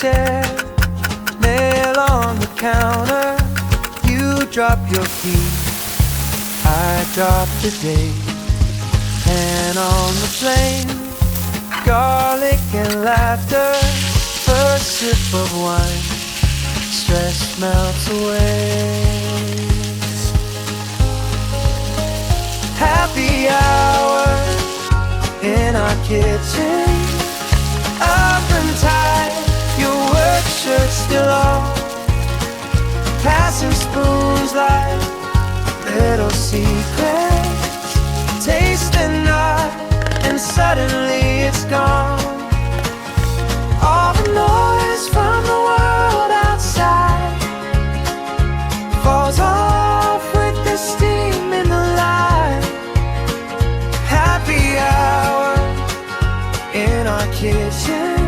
chair, nail on the counter. You drop your key, I drop the date. Pan on the flame, garlic and laughter. First sip of wine, stress melts away. Happy hour in our kitchen, oven tight, your work shirt still on. Passing spoons like little secrets, tasting not, and suddenly it's gone. All the noise from the world outside falls off with the steam in the light. Happy hour in our kitchen,